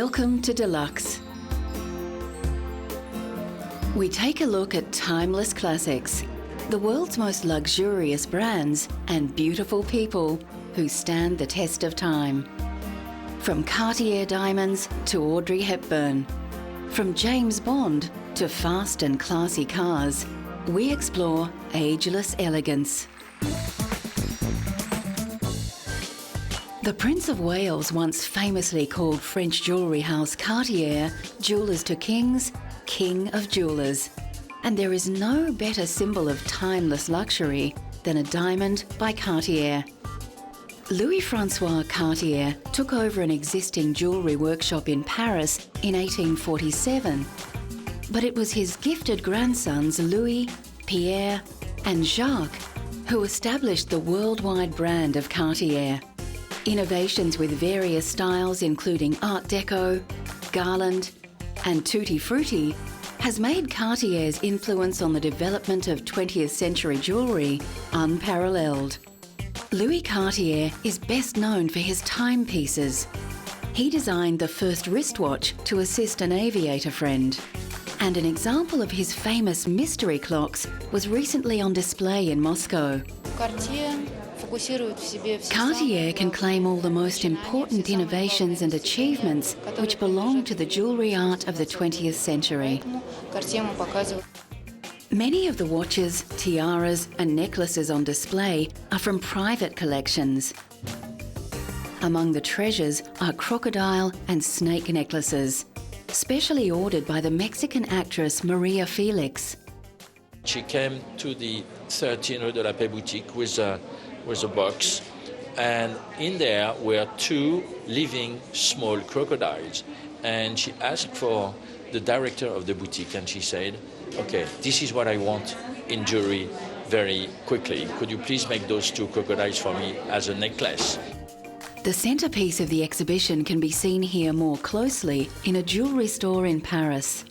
Welcome to Deluxe. We take a look at timeless classics, the world's most luxurious brands and beautiful people who stand the test of time. From Cartier diamonds to Audrey Hepburn, from James Bond to fast and classy cars, we explore ageless elegance. The Prince of Wales once famously called French jewellery house Cartier jewellers to kings, king of jewellers. And there is no better symbol of timeless luxury than a diamond by Cartier. Louis-François Cartier took over an existing jewellery workshop in Paris in 1847. But it was his gifted grandsons Louis, Pierre and Jacques who established the worldwide brand of Cartier. Innovations with various styles including Art Deco, Garland and Tutti Frutti has made Cartier's influence on the development of 20th century jewellery unparalleled. Louis Cartier is best known for his timepieces. He designed the first wristwatch to assist an aviator friend. And an example of his famous mystery clocks was recently on display in Moscow. Cartier can claim all the most important innovations and achievements which belong to the jewellery art of the 20th century. Many of the watches, tiaras and necklaces on display are from private collections. Among the treasures are crocodile and snake necklaces, specially ordered by the Mexican actress Maria Felix. She came to the 13 Rue de la Paix boutique with a box, and in there were two living small crocodiles. And she asked for the director of the boutique, and she said, "Okay, this is what I want in jewelry very quickly. Could you please make those two crocodiles for me as a necklace?" The centrepiece of the exhibition can be seen here more closely in a jewellery store in Paris.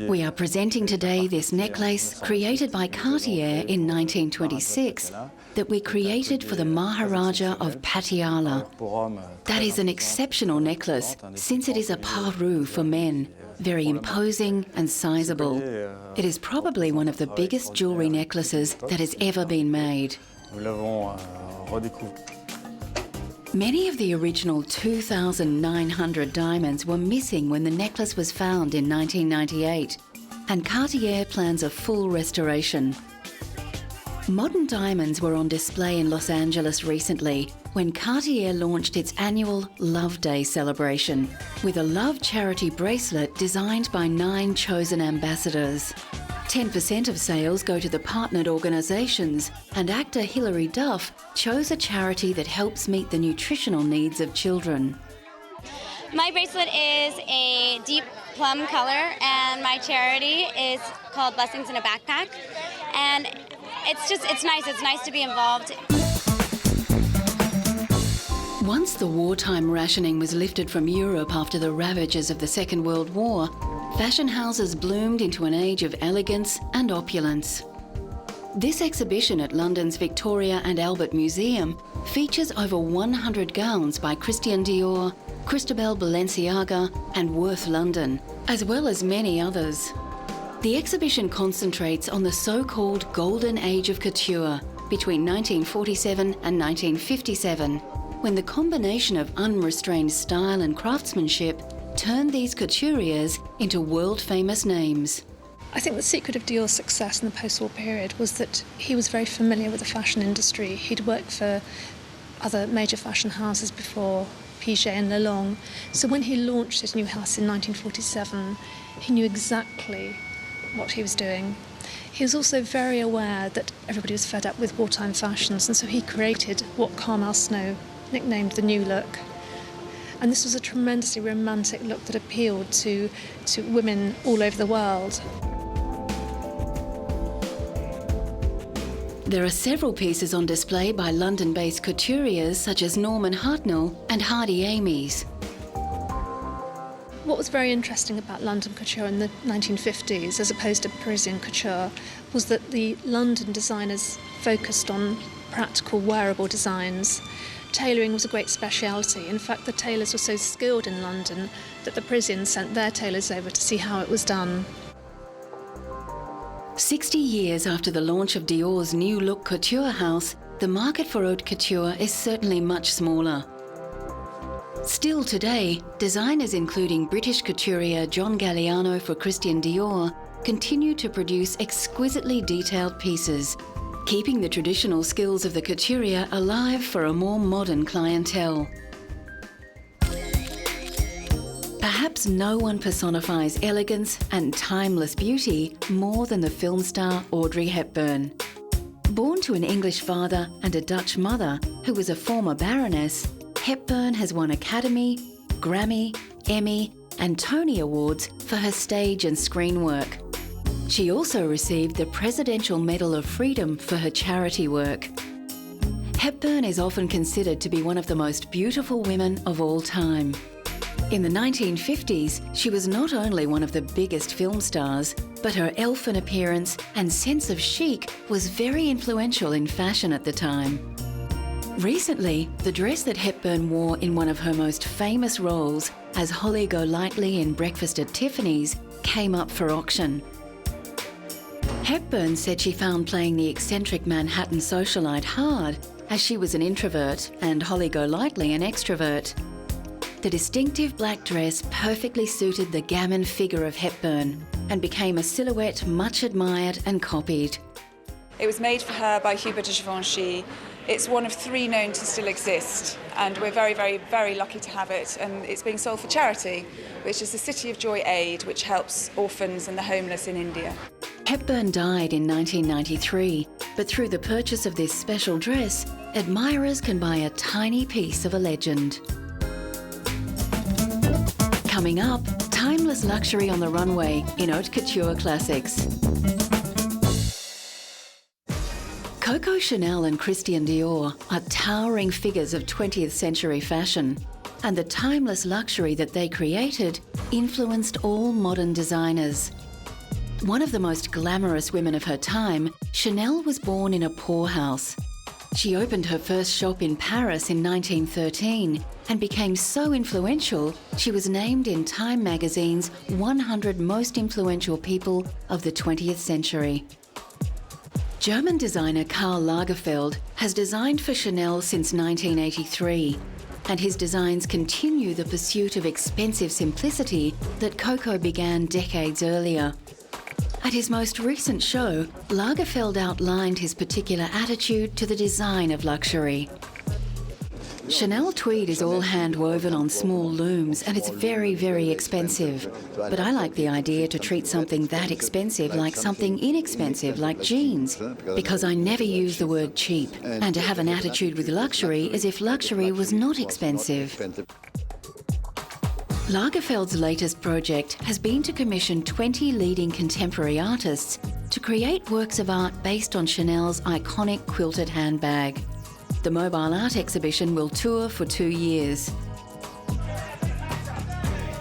We are presenting today this necklace created by Cartier in 1926 that we created for the Maharaja of Patiala. That is an exceptional necklace since it is a parure for men, very imposing and sizable. It is probably one of the biggest jewellery necklaces that has ever been made. Many of the original 2,900 diamonds were missing when the necklace was found in 1998, and Cartier plans a full restoration. Modern diamonds were on display in Los Angeles recently when Cartier launched its annual Love Day celebration with a love charity bracelet designed by 9 chosen ambassadors. 10% of sales go to the partnered organisations, and actor Hilary Duff chose a charity that helps meet the nutritional needs of children. My bracelet is a deep plum colour, and my charity is called Blessings in a Backpack. And it's nice to be involved. Once the wartime rationing was lifted from Europe after the ravages of the Second World War, fashion houses bloomed into an age of elegance and opulence. This exhibition at London's Victoria and Albert Museum features over 100 gowns by Christian Dior, Christobel Balenciaga and Worth London, as well as many others. The exhibition concentrates on the so-called Golden Age of Couture between 1947 and 1957, when the combination of unrestrained style and craftsmanship turned these couturiers into world-famous names. I think the secret of Dior's success in the post-war period was that he was very familiar with the fashion industry. He'd worked for other major fashion houses before, Piaget and Lelong. So when he launched his new house in 1947, he knew exactly what he was doing. He was also very aware that everybody was fed up with wartime fashions, and so he created what Carmel Snow nicknamed the New Look. And this was a tremendously romantic look that appealed to women all over the world. There are several pieces on display by London-based couturiers such as Norman Hartnell and Hardy Amies. What was very interesting about London couture in the 1950s, as opposed to Parisian couture, was that the London designers focused on practical, wearable designs. tailoring was a great speciality. In fact, the tailors were so skilled in London that the Parisians sent their tailors over to see how it was done. 60 years after the launch of Dior's new look couture house, the market for haute couture is certainly much smaller. Still today, designers including British couturier John Galliano for Christian Dior continue to produce exquisitely detailed pieces, keeping the traditional skills of the couturier alive for a more modern clientele. Perhaps no one personifies elegance and timeless beauty more than the film star Audrey Hepburn. Born to an English father and a Dutch mother who was a former baroness, Hepburn has won Academy, Grammy, Emmy and Tony Awards for her stage and screen work. She also received the Presidential Medal of Freedom for her charity work. Hepburn is often considered to be one of the most beautiful women of all time. In the 1950s, she was not only one of the biggest film stars, but her elfin appearance and sense of chic was very influential in fashion at the time. Recently, the dress that Hepburn wore in one of her most famous roles as Holly Golightly in Breakfast at Tiffany's came up for auction. Hepburn said she found playing the eccentric Manhattan socialite hard, as she was an introvert and Holly Golightly an extrovert. The distinctive black dress perfectly suited the gamin figure of Hepburn and became a silhouette much admired and copied. It was made for her by Hubert de Givenchy. It's one of 3 known to still exist, and we're very, very, very lucky to have it. And it's being sold for charity, which is the City of Joy Aid, which helps orphans and the homeless in India. Hepburn died in 1993, but through the purchase of this special dress, admirers can buy a tiny piece of a legend. Coming up, timeless luxury on the runway in haute couture classics. Coco Chanel and Christian Dior are towering figures of 20th century fashion, and the timeless luxury that they created influenced all modern designers. One of the most glamorous women of her time, Chanel was born in a poorhouse. She opened her first shop in Paris in 1913 and became so influential, she was named in Time magazine's 100 most influential people of the 20th century. German designer Karl Lagerfeld has designed for Chanel since 1983, and his designs continue the pursuit of expensive simplicity that Coco began decades earlier. At his most recent show, Lagerfeld outlined his particular attitude to the design of luxury. Chanel tweed is all hand-woven on small looms and it's very, very expensive. But I like the idea to treat something that expensive like something inexpensive, like jeans, because I never use the word cheap, and to have an attitude with luxury as if luxury was not expensive. Lagerfeld's latest project has been to commission 20 leading contemporary artists to create works of art based on Chanel's iconic quilted handbag. The mobile art exhibition will tour for 2 years.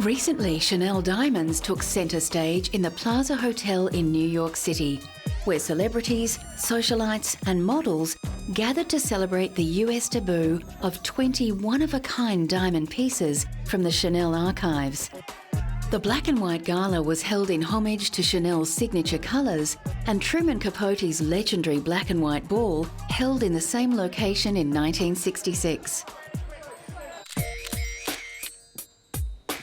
Recently, Chanel Diamonds took centre stage in the Plaza Hotel in New York City, where celebrities, socialites and models gathered to celebrate the US debut of 20 one-of-a-kind diamond pieces from the Chanel archives. The black and white gala was held in homage to Chanel's signature colours, and Truman Capote's legendary black and white ball held in the same location in 1966.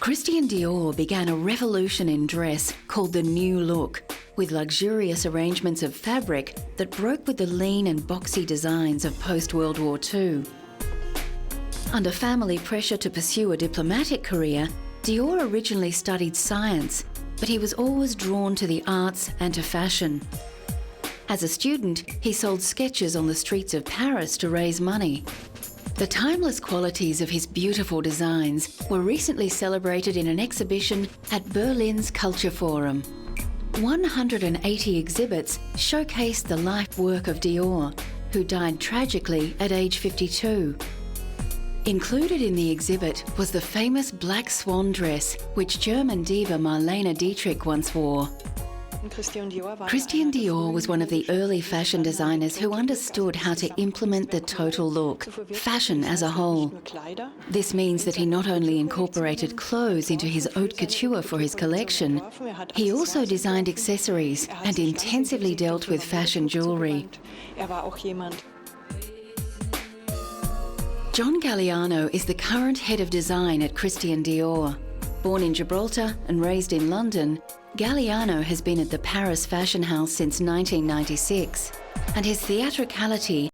Christian Dior began a revolution in dress called the New Look, with luxurious arrangements of fabric that broke with the lean and boxy designs of post-World War II. Under family pressure to pursue a diplomatic career, Dior originally studied science, but he was always drawn to the arts and to fashion. As a student, he sold sketches on the streets of Paris to raise money. The timeless qualities of his beautiful designs were recently celebrated in an exhibition at Berlin's Culture Forum. 180 exhibits showcased the life work of Dior, who died tragically at age 52. Included in the exhibit was the famous black swan dress which German diva Marlene Dietrich once wore. Christian Dior was one of the early fashion designers who understood how to implement the total look, fashion as a whole. This means that he not only incorporated clothes into his haute couture for his collection, he also designed accessories and intensively dealt with fashion jewellery. John Galliano is the current head of design at Christian Dior. Born in Gibraltar and raised in London, Galliano has been at the Paris fashion house since 1996, and his theatricality